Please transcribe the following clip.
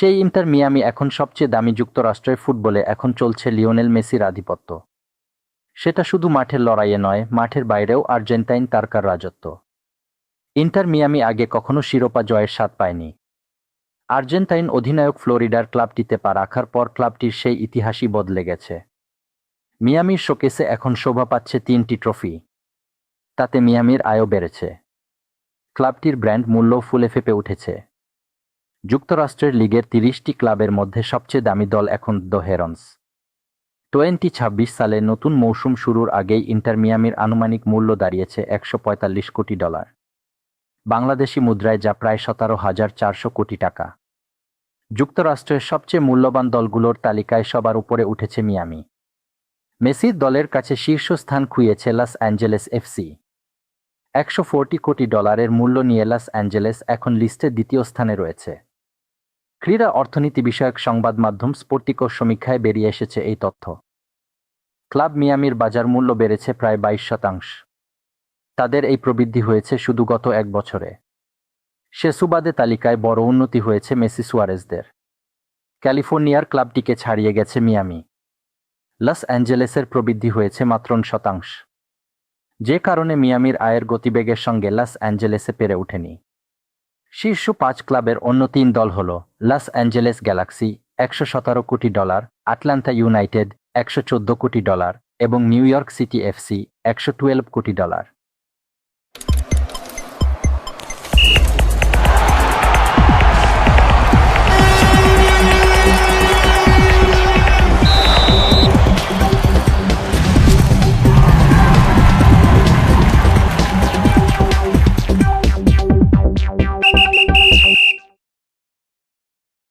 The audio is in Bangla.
সেই ইন্টার মিয়ামি এখন সবচেয়ে দামি। যুক্তরাষ্ট্রের ফুটবলে এখন চলছে লিওনেল মেসির আধিপত্য। সেটা শুধু মাঠের লড়াইয়ে নয়, মাঠের বাইরেও আর্জেন্টাইন তারকার রাজত্ব। ইন্টার মিয়ামি আগে কখনো শিরোপা জয়ের স্বাদ পায়নি। আর্জেন্টাইন অধিনায়ক ফ্লোরিডার ক্লাবটিতে পা রাখার পর ক্লাবটির সেই ইতিহাসই বদলে গেছে। মিয়ামির শোকেসে এখন শোভা পাচ্ছে 3টি ট্রফি। তাতে মিয়ামির আয়ও বেড়েছে। ক্লাবটির ব্র্যান্ড মূল্য ফুলে ফেপে উঠেছে। যুক্তরাষ্ট্রের লিগের 30টি ক্লাবের মধ্যে সবচেয়ে দামি দল এখন দ্য হেরন্স। 2026 সালে নতুন মৌসুম শুরুর আগেই ইন্টার মিয়ামির আনুমানিক মূল্য দাঁড়িয়েছে $145 কোটি। বাংলাদেশি মুদ্রায় যা প্রায় 17,400 কোটি টাকা। যুক্তরাষ্ট্রের সবচেয়ে মূল্যবান দলগুলোর তালিকায় সবার উপরে উঠেছে মিয়ামি। মেসির দলের কাছে শীর্ষস্থান খুইয়েছে লস অ্যাঞ্জেলেস এফসি। $140 কোটি মূল্য নিয়ে লস অ্যাঞ্জেলেস এখন লিস্টে দ্বিতীয় স্থানে রয়েছে। ক্রীড়া অর্থনীতি বিষয়ক সংবাদ মাধ্যম স্পোর্টিকোর সমীক্ষায় বেরিয়ে এসেছে এই তথ্য। ক্লাব মিয়ামির বাজার মূল্য বেড়েছে প্রায় 22%। তাদের এই প্রবৃদ্ধি হয়েছে শুধু গত 1 বছরে। সে সুবাদে তালিকায় বড় উন্নতি হয়েছে মেসি সুয়ারেজদের। ক্যালিফোর্নিয়ার ক্লাবটিকে ছাড়িয়ে গেছে মিয়ামি। লস অ্যাঞ্জেলেসের প্রবৃদ্ধি হয়েছে মাত্র 1%। যে কারণে মিয়ামির আয়ের গতিবেগের সঙ্গে লস অ্যাঞ্জেলেসে পেরে ওঠেনি। শীর্ষ 5 ক্লাবের অন্য 3 দল হল লস অ্যাঞ্জেলেস গ্যালাক্সি $117 কোটি, আটলান্টা ইউনাইটেড $114 কোটি এবং নিউ ইয়র্ক সিটি এফসি $112 কোটি।